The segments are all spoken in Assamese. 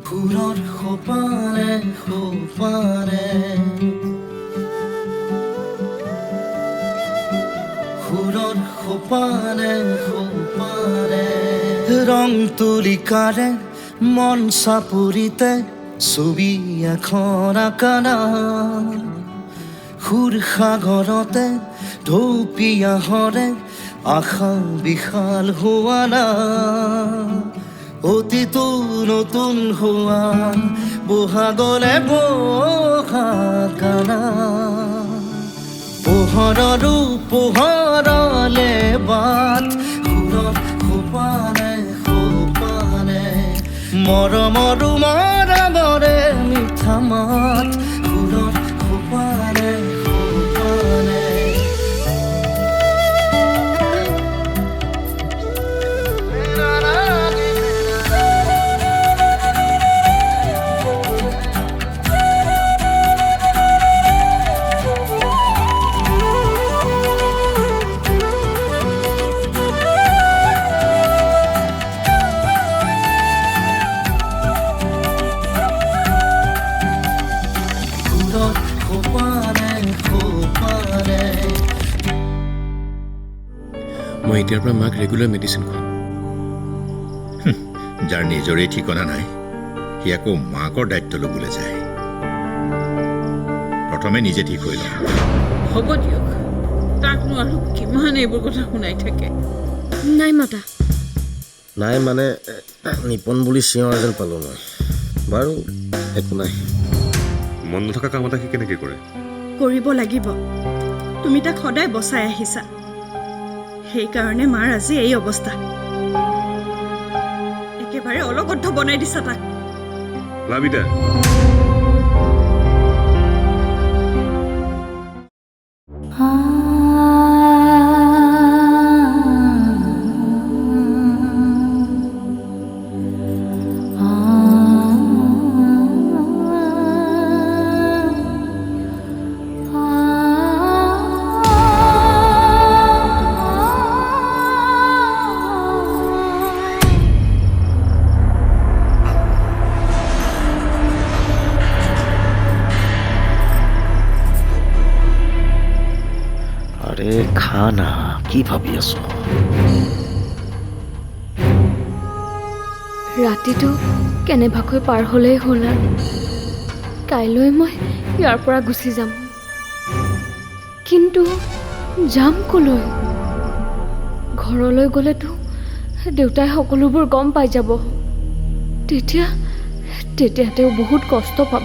সুৰৰ সোপানে সোপানে সুৰৰ সোপানে সোপানে ৰং তুলিকাৰে মন চাপৰিতে ছবি এখন আঁকানা সুৰ সাগৰতে ঢৌপিয়াহৰে আশা বিশাল হোৱা না অতিটো নতুন হোৱা বহাগলে বহাগানা পোহৰৰো পোহৰলে বাট সুৰত সোপানে সোপানে মৰমৰো মৰমৰে মিঠা মাত সুৰত সোপানে সোপানে মই এতিয়াৰ পৰা মাক ৰেগুলাৰ মেডিচিন খুৱাম যাৰ নিজৰেই ঠিকনা নাই সি আকৌ মাকৰ দায়িত্ব ল'বলৈ যায় প্ৰথমে নিজে ঠিক হৈ লওঁ হ'ব দিয়ক তাকনো আৰু কিমান এইবোৰ কথা শুনাই থাকে নাই মাতা নাই মানে নিপন বুলি চিঞৰ এজন পালোঁ মই বাৰু একো নাই মন নথকা কাম এটা সি কেনেকৈ কৰে কৰিব লাগিব তুমি তাক সদায় বচাই আহিছা সেইকাৰণে মাৰ আজি এই অৱস্থা একেবাৰে অলগদ্ধ বনাই দিছা তাক লাবিদা আৰে খা না কি ভাবি আছো ৰাতিটো কেনেবাকৈ পাৰ হ'লেই হ'ল আৰু কাইলৈ মই ইয়াৰ পৰা গুচি যাম কিন্তু যাম ক'লৈ ঘৰলৈ গ'লেতো দেউতাই সকলোবোৰ গম পাই যাব তেতিয়া তেওঁ বহুত কষ্ট পাব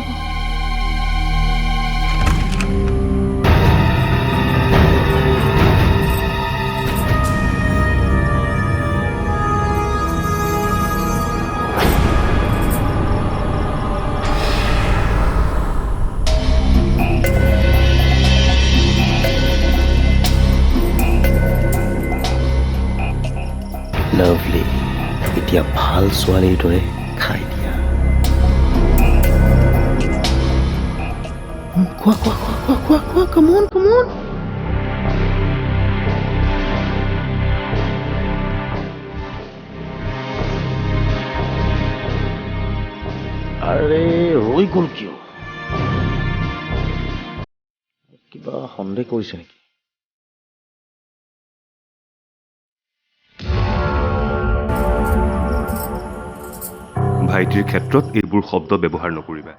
লাভলি এতিয়া ভাল ছোৱালীৰ দৰে খাই দিয়া খোৱা খোৱা খোৱা খোৱা খোৱা খোৱা কমন কমন আৰে ৰৈ গ'ল কিয় কিবা সন্দেহ কৰিছে নেকি ভাইটিৰ ক্ষেত্ৰত এইবোৰ শব্দ ব্যৱহাৰ নকৰিবা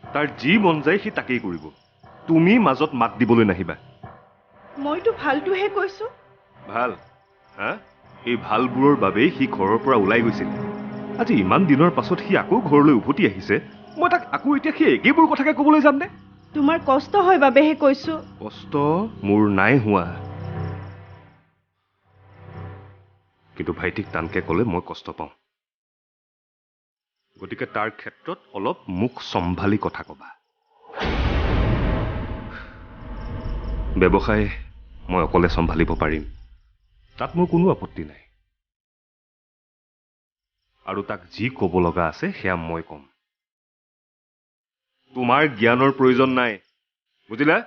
তাৰ যি মন যায় সি তাকেই কৰিব তুমি মাজত মাত দিবলৈ নাহিবা মইতো ভালটোহে কৈছো ভাল হা এই ভালবোৰৰ বাবেই সি ঘৰৰ পৰা ওলাই গৈছিল আজি ইমান দিনৰ পাছত সি আকৌ ঘৰলৈ উভতি আহিছে মই তাক আকৌ এতিয়া সেই একেবোৰ কথাকে ক'বলৈ যামনে তোমাৰ কষ্ট হয় বাবেহে কৈছো কষ্ট মোৰ নাই হোৱা কিন্তু ভাইটিক টানকে ক'লে মই কষ্ট পাওঁ গতিকে তাৰ ক্ষেত্ৰত অলপ মুখ সম্ভালি কথা ক'বা ব্যৱসায় মই অকলে সম্ভালিব পাৰিম তাত মোৰ কোনো আপত্তি নাই আৰু তাক যি ক'ব লগা আছে সেয়া মই ক'ম তোমাৰ জ্ঞানৰ প্ৰয়োজন নাই বুজিলা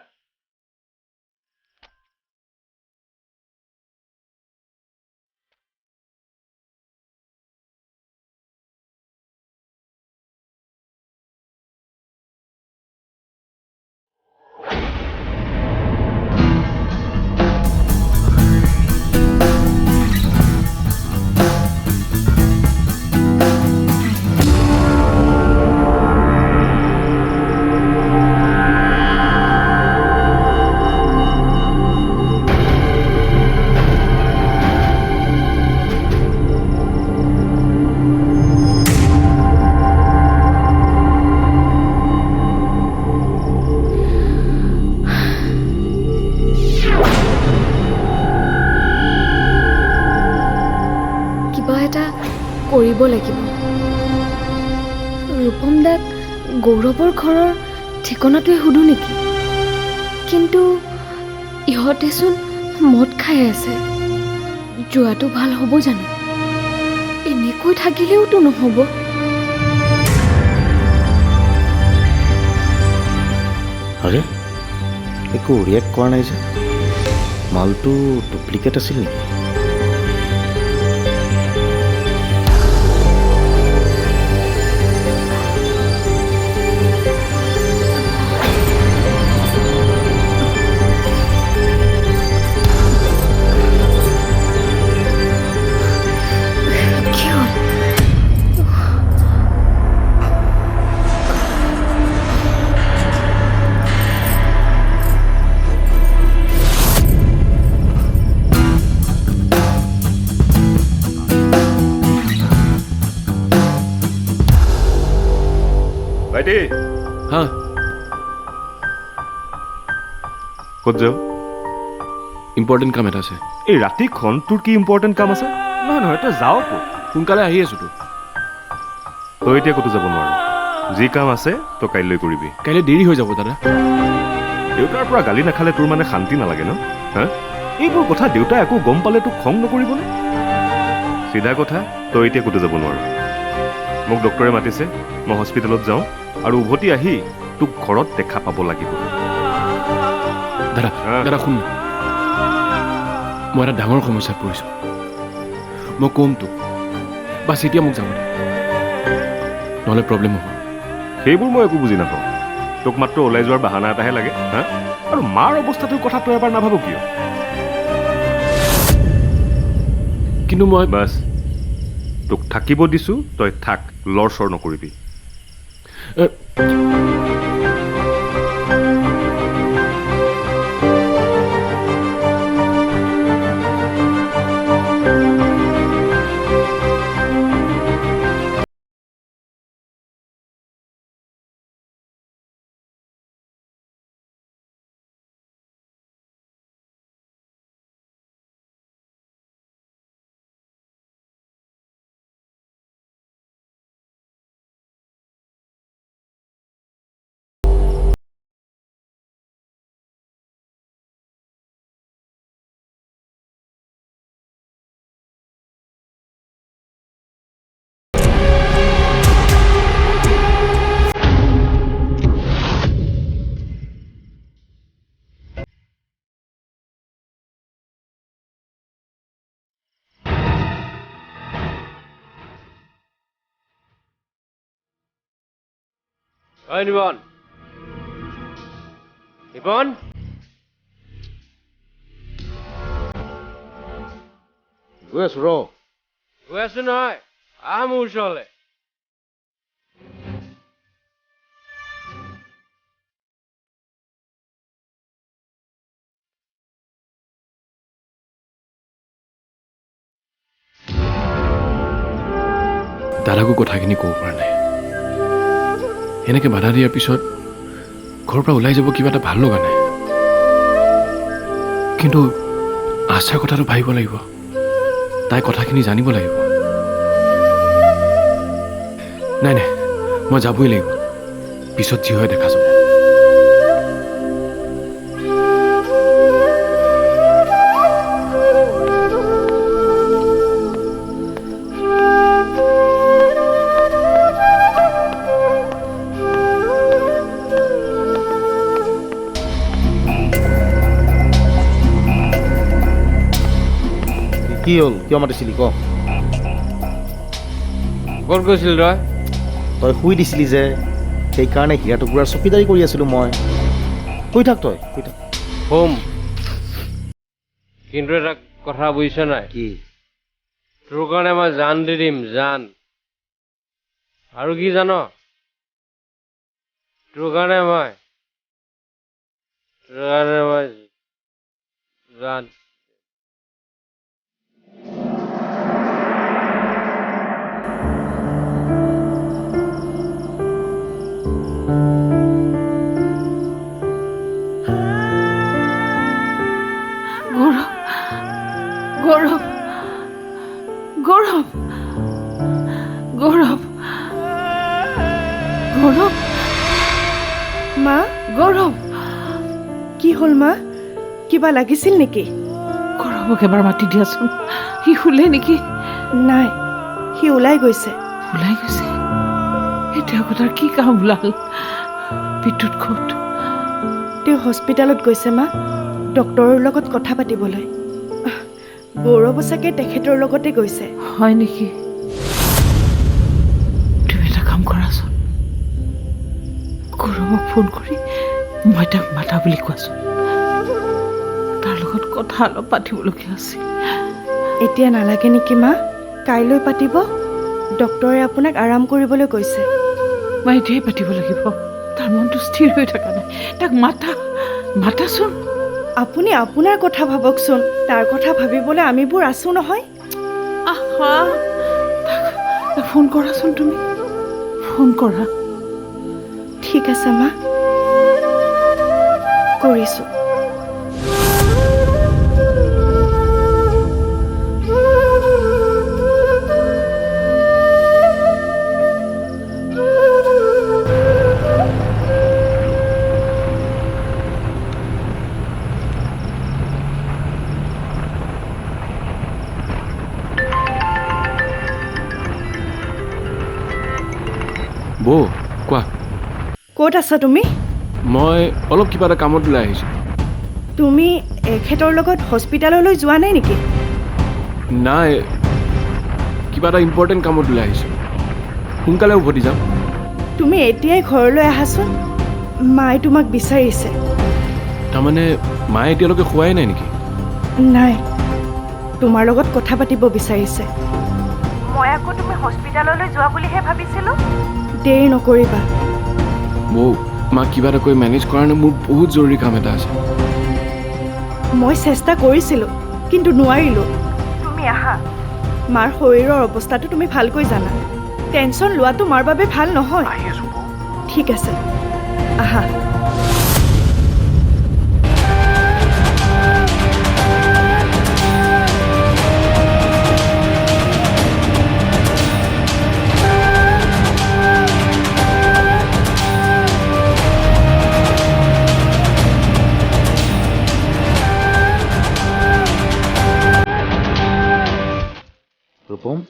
কৰিব লাগিব। ৰূপম দাক গৌৰৱৰ ঘৰৰ ঠিকনাটোৱে সুধো নেকি? কিন্তু ইহঁতেচোন মদ খাই আছে। যোৱাটো ভাল হ'ব জানো? এনেকৈ থাকিলেওতো নহ'ব। আৰে একো ৰিয়েক্ট কৰা নাই যে, মালটো ডুপ্লিকেট আছিল নেকি? কি হ'ল? ভাইটি হা ক'ত যাওঁ? ইম্পৰ্টেণ্ট কাম এটা আছে। এই ৰাতিখন তোৰ কি ইম্পৰ্টেণ্ট কাম আছে? নহয় নহয়, তই যাৱ ক'ত? সোনকালে আহি আছোতো। তই এতিয়া ক'তো যাব নোৱাৰ। যি কাম আছে তই কাইলৈ কৰিবি। কাইলৈ দেৰি হৈ যাব দাদা। দেউতাৰ পৰা গালি নাখালে তোৰ মানে শান্তি নালাগে ন? হা, এইবোৰ কথা দেউতাই আকৌ গম পালে তোক খং নকৰিবনে? চিধা কথা, তই এতিয়া ক'তো যাব নোৱাৰ। মোক ডক্টৰে মাতিছে, মই হস্পিটেলত যাওঁ আৰু উভতি আহি তোক ঘৰত দেখা পাব লাগিব। দাদা দাদা শুন, মই এটা ডাঙৰ সমস্যাত পৰিছোঁ। মই ক'ম তোক, বাছ এতিয়া মোক যাব দে, নহ'লে প্ৰব্লেম হ'ব। সেইবোৰ মই একো বুজি নাপাওঁ। তোক মাত্ৰ ওলাই যোৱাৰ বাহানা এটাহে লাগে। হা, আৰু মাৰ অৱস্থাটোৰ কথা তই এবাৰ নাভাব কিয়? কিন্তু মই বাছ, তোক থাকিব দিছোঁ, তই থাক, লৰ চৰ নকৰিবি। এ, ঐ নিপন, নিপন, গৈ আছো ৰ। গৈ আছো নহয়, আহ মোৰ ওচৰলৈ। দাদাকো কথাখিনি ক'ব পৰা নাই। এনেকৈ বাধা দিয়াৰ পিছত ঘৰৰ পৰা ওলাই যাব কিবা এটা ভাল লগা নাই। কিন্তু আশাৰ কথাটো ভাবিব লাগিব, তাই কথাখিনি জানিব লাগিব। নাই নাই, মই যাবই লাগিব, পিছত যি হয় দেখা যাব। কি হ'ল, কিয় মাতিছিলি ক? ক'ত গৈছিল তই? তই শুই দিছিলি যে, সেইকাৰণে হীৰা টুকুৰাৰ চকীদাৰী কৰি আছিলোঁ মই। শুই থাক তই, শুই থাক। হোম, কিন্তু এটা কথা বুজিছ নাই? কি? তোৰ কাৰণে মই জান দি দিম, জান। আৰু কি জান? তোৰ কাৰণে মই জান। গৌৰৱ, গৌৰৱ, গৌৰৱ। কি হ'ল মা কিবা লাগিছিল নেকি গৌৰৱক এবাৰ মাতি দিয়াচোন সি শুলে নেকি নাই সি ওলাই গৈছে ওলাই গৈছে এতিয়া কথাৰ কি কাম ওলাল বিদ্যুৎ ক'ত তেওঁ হস্পিটেলত গৈছে মা ডক্টৰৰ লগত কথা পাতিবলৈ গৌৰৱ চাগে তেখেতৰ লগতে গৈছে হয় নেকি তুমি এটা কাম কৰাচোন গৌৰৱক ফোন কৰি মই তাক মাতা বুলি কোৱাচোন তাৰ লগত কথা অলপ পাতিবলগীয়া আছিল এতিয়া নালাগে নেকি মা কাইলৈ পাতিব ডক্টৰে আপোনাক আৰাম কৰিবলৈ কৈছে মই এতিয়াই পাতিব লাগিব তাৰ মনটো স্থিৰ হৈ থকা নাই তাক মাতাচোন আপুনি আপোনাৰ কথা ভাবকচোন তাৰ কথা ভাবিবলৈ আমিবোৰ আছো নহয় আহা তাক ফোন কৰাচোন তুমি ফোন কৰা ঠিক আছে মা কৰিছোঁ বৌ কোৱা ক'ত আছা তুমি মই অলপ কিবা এটা কামত ওলাই আহিছোঁ তুমি এখেতৰ লগত হস্পিটেললৈ যোৱা নাই নেকি নাই কিবা এটা ইম্পৰ্টেণ্ট কামত ওলাই আহিছোঁ সোনকালে উভতি যাম তুমি এতিয়াই ঘৰলৈ আহাচোন মায়ে তোমাক বিচাৰিছে তাৰমানে মায়ে এতিয়ালৈকে খোৱাই নাই নেকি নাই তোমাৰ লগত কথা পাতিব বিচাৰিছে মই আকৌ তুমি হস্পিটেললৈ যোৱা বুলিহে ভাবিছিলোঁ দেৰি নকৰিবা বৌ মাক কিবা এটা কৰি মেনেজ কৰাৰ কাৰণে মোৰ বহুত জৰুৰী কাম এটা আছে মই চেষ্টা কৰিছিলোঁ কিন্তু নোৱাৰিলোঁ তুমি আহা মাৰ শৰীৰৰ অৱস্থাটো তুমি ভালকৈ জানা টেনশ্যন লোৱাটো মাৰ বাবে ভাল নহয় ঠিক আছে আহা ৰূপম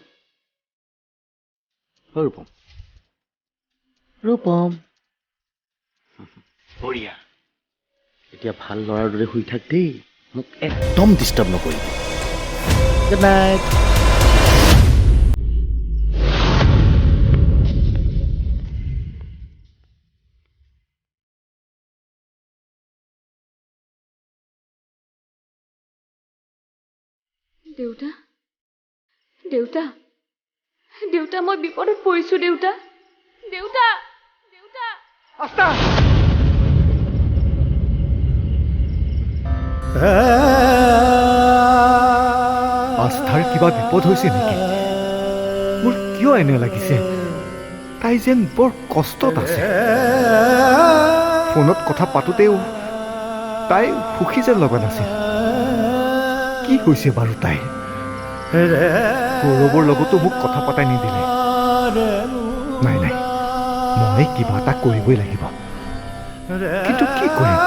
ৰূপম ৰূপম বঢ়িয়া এতিয়া ভাল ল'ৰাৰ দৰে শুই থাক দেই মোক একদম ডিষ্টাৰ্ব নকৰিবি গুড নাইট দেউতা দেউতা দেউতা মই বিপদত পৰিছোঁ দেউতা দেউতা দেউতা আস্থাৰ কিবা বিপদ হৈছে নেকি মোৰ কিয় এনে লাগিছে তাই যেন বৰ কষ্টত আছে ফোনত কথা পাতোঁতেও তাই সুখী যেন লগা নাছিল কি হৈছে বাৰু তাই গৌৰৱৰ লগতো মোক কথা পাতাই নিদিলে নাই নাই মই কিবা এটা কৰিবই লাগিব কিন্তু কি কৰিম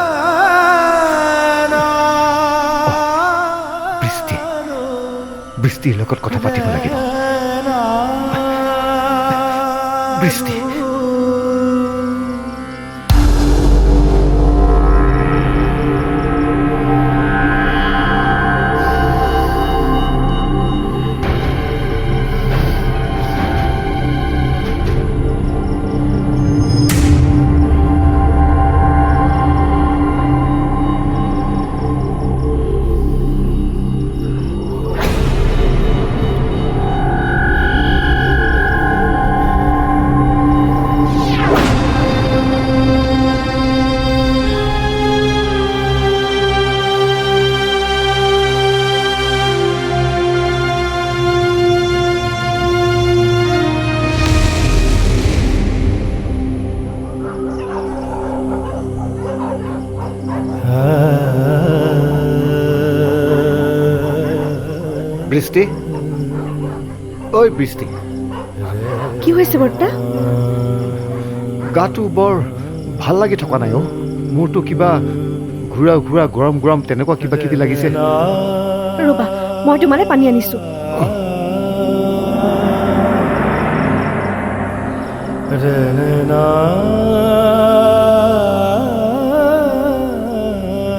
বৃষ্টিৰ লগত কথা পাতিব লাগিব বৃষ্টি বৃষ্টি ঐ বৃষ্টি কি হৈছে বৰ্তা গাটো বৰ ভাল লাগি থকা নাই অ' মোৰতো কিবা ঘূৰা ঘূৰা গৰম গৰম তেনেকুৱা কিবা কিবি লাগিছে। ৰ'বা মই তোমালৈ পানী আনিছোঁ।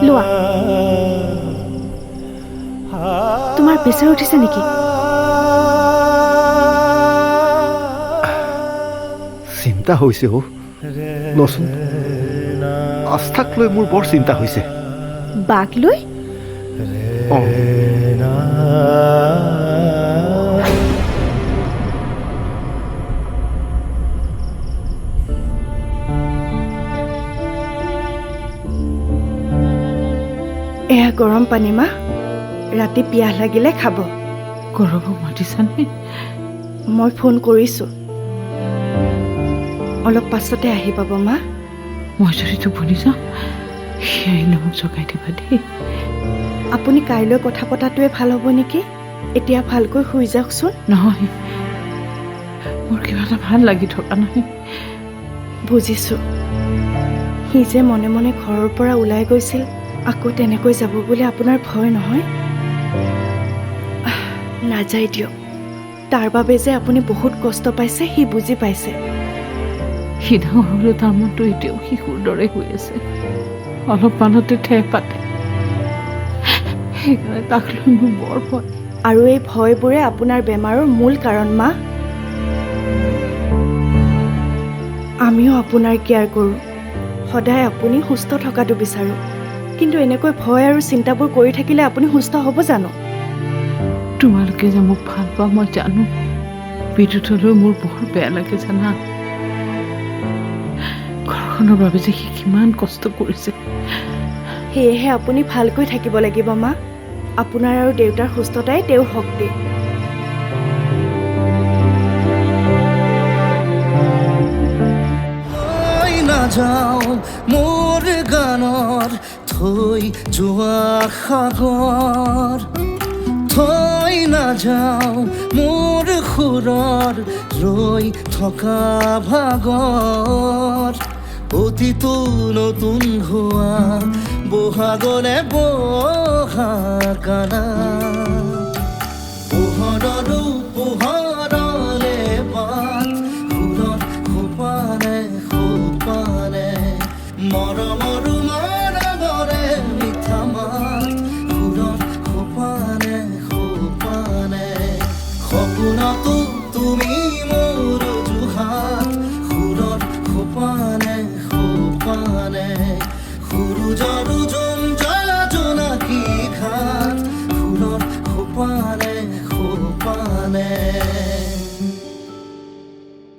লোৱা। তোমাৰ প্ৰেছাৰ উঠিছে নেকি? চিন্তা হৈছে অ' নচোন, আস্থাক লৈ মোৰ বৰ চিন্তা হৈছে। বাক লৈ? অঁ, এয়া গৰম পানী মা, ৰাতি পিয়াহ লাগিলে খাব। গৌৰৱক মাতিছানে? মই ফোন কৰিছোঁ, অলপ পাছতে আহি পাব মা। মই যদি টোপনি যাওঁ সেয়াই মোক জগাই দিবা দেই। আপুনি কাইলৈ কথা পতাটোৱে ভাল হ'ব নেকি? এতিয়া ভালকৈ শুই যাওকচোন। নহয়, মোৰ কিবা এটা ভাল লাগি থকা নাই। বুজিছোঁ, সি যে মনে মনে ঘৰৰ পৰা ওলাই গৈছিল, আকৌ তেনেকৈ যাব বুলি আপোনাৰ ভয় নহয়? নাযায় দিয়ক, তাৰ বাবে যে আপুনি বহুত কষ্ট পাইছে সি বুজি পাইছে। সি ডাঙৰ হ'লেও তাৰ মনটো এতিয়াও শিশুৰ দৰে হৈ আছে, অলপমানতে ঠেহ পাতে। সেইকাৰণে তাক লৈ মোৰ বৰ ভয়। আৰু এই ভয়বোৰে আপোনাৰ বেমাৰৰ মূল কাৰণ মা। আমিও আপোনাৰ কেয়াৰ কৰোঁ, সদায় আপুনি সুস্থ থকাটো বিচাৰোঁ, কিন্তু এনেকৈ ভয় আৰু চিন্তাবোৰ কৰি থাকিলে আপুনি সুস্থ হ'ব জানো? তোমালোকে যে মোক ভাল পোৱা মই জানো, বিদ্যুতলৈ মোৰ বৰ বেয়া লাগে জানা। ঘৰখনৰ বাবে যে সি কিমান কষ্ট কৰিছে। সেয়েহে আপুনি ভালকৈ থাকিব লাগিব মা। আপোনাৰ আৰু দেউতাৰ সুস্থতাই তেওঁৰ শক্তি। লৈ নাযাওঁ মোৰ গানৰ থৈ যোৱা সাগৰ, থৈ নাযাওঁ মোৰ সুৰৰ ৰৈ থকা ভাগৰ। অতিটো নতুন হোৱা বহাগলে বহাগানা, পোহৰৰো পোহৰলে বাট, সুৰত সোপানে সোপানে মৰমৰো মৰমৰে মিঠা মাত, সুৰত সোপানে সোপানে সপোনতো তুমি মোৰ জুহাত, সুৰত সোপানে সোপানে সুৰুজৰো জোন জ্বলা জোনাকী ঘাট, সুৰত সোপানে সোপানে।